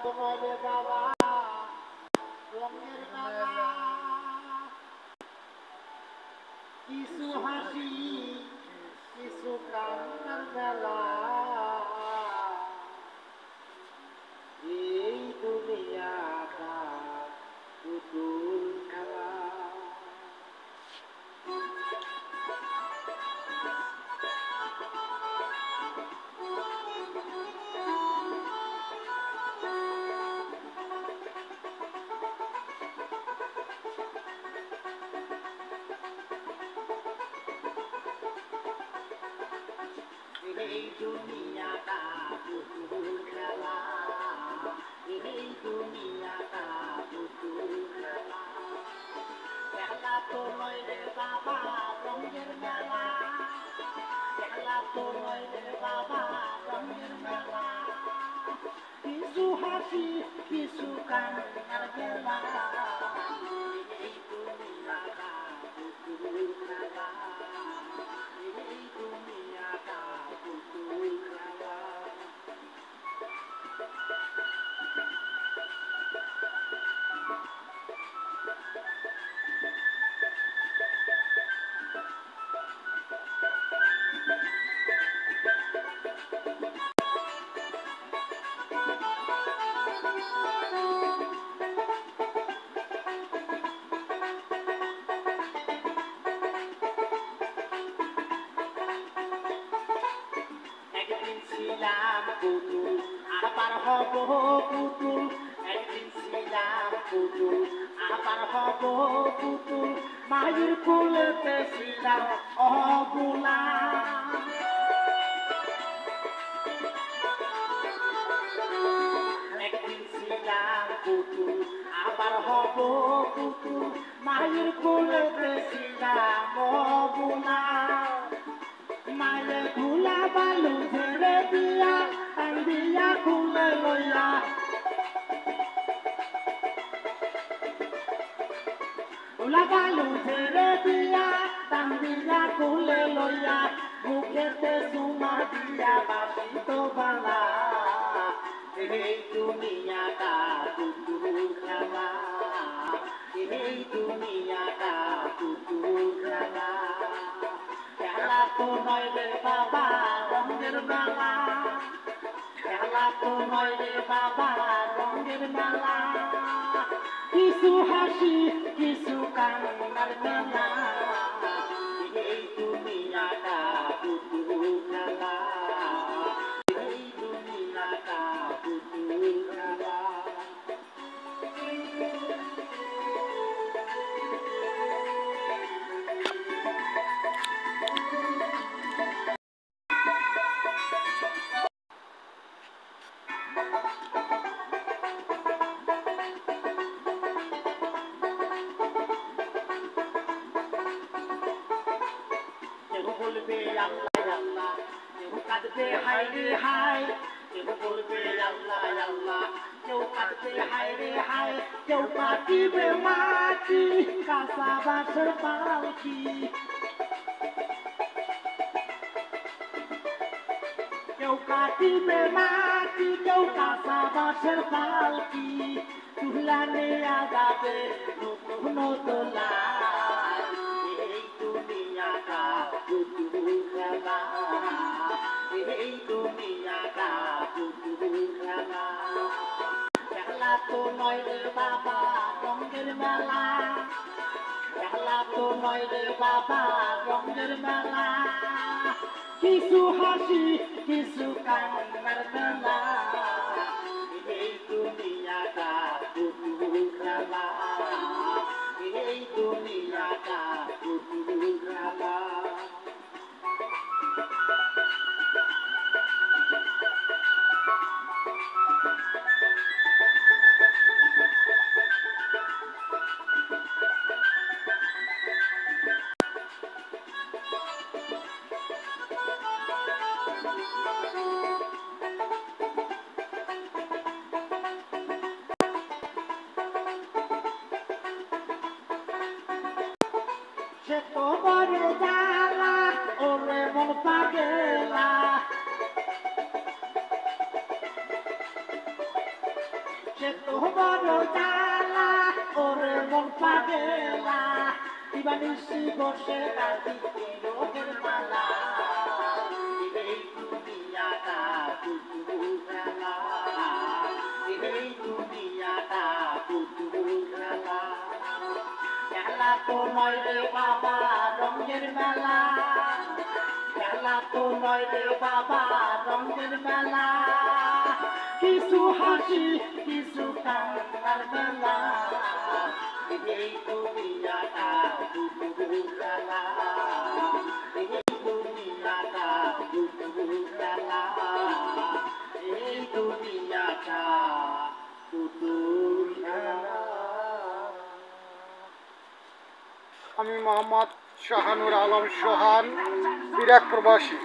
তোমারে বাবা রঙের মেলা কিছু হাসি কিছু কান্নার মেলা এই দুনিয়াটা পুতুল খেলা এই দুনিয়াটা পুতুল খেলা এই দুনিয়াটা পুতুল খেলা খেলা তো নয় রে বাবা রঙের মেলা খেলা তো নয় রে বাবা রঙের মেলা কিছু হাসি কিছু কান্নার মেলা এই দুনিয়াটা পুতুল খেলা এই দুনিয়াটা পুতুল খেলা একদিন ছিলাম পুতুল আবার হব পুতুল একদিন ছিলাম পুতুল আবার হব পুতুল মায়ের কোলেতে ছিলাম অবুলা একদিন ছিলাম পুতুল আবার হব পুতুল মায়ের কোলেতে ছিলাম অবুলা মায়ে ভুলা বালু ছেড়ে দিয়া কান্দিয়া খুলে লইয়া ভুলা বালু ছেড়ে দিয়া কান্দিয়া খুলে লইয়া মুখেতে চুমা দিয়া বাসিত বালা এই দুনিয়াটা পুতুল খেলা এই দুনিয়াটা পুতুল খেলা খেলা তো নয় রে বাবা রঙের মেলা খেলা তো নয় রে বাবা রঙের মেলা কিছু হাসি কিছু কান্নার মেলা এই দুনিয়াটা পুতুল খেলা এই দুনিয়াটা পুতুল খেলা কেউ বলবে আল্লাহ আল্লাহ কেউ কাঁদবে হায় রে হায় কেউ বলবে আল্লাহ আল্লাহ কেউ কাঁদবে হায় রে হায় কেউ কাটিবে মাটি কাঁচা বাঁশের পালকি কেউ কাটিবে মাটি কেউ কাঁচা বাঁশের পালকি তুলা নেয়া যাবে নতুন তোলা এই দুনিয়াটা পুতুল খেলা এই দুনিয়াটা পুতুল খেলা খেলা তো নয় রে বাবা রঙের মেলা খেলা তো নয় রে বাবা রঙের মেলা কিছু হাসি কিছু কান্নার মেলা এই দুনিয়াটা পুতুল খেলা এই দুনিয়াটা পুতুল খেলা সে তো বড় জ্বালা ওরে মন পাগেলা বড় জ্বালা ওরে মন পাগেলা দিবানিশি বসে কাঁদি রোগের মালা এই দুনিয়াটা পুতুল খেলা এই দুনিয়াটা পুতুল খেলা খেলা তো নয় রে বাবা রঙের মেলা খেলা তো নয় রে বাবা রঙের মেলা কিছু হাসি কিছু কান্নার মেলা এই দুনিয়াটা পুতুল খেলা এই দুনিয়াটা পুতুল খেলা এই দুনিয়াটা পুতুল খেলা। আমি মোহাম্মদ শাহানুর আলম সোহান, ইরাক প্রবাসী।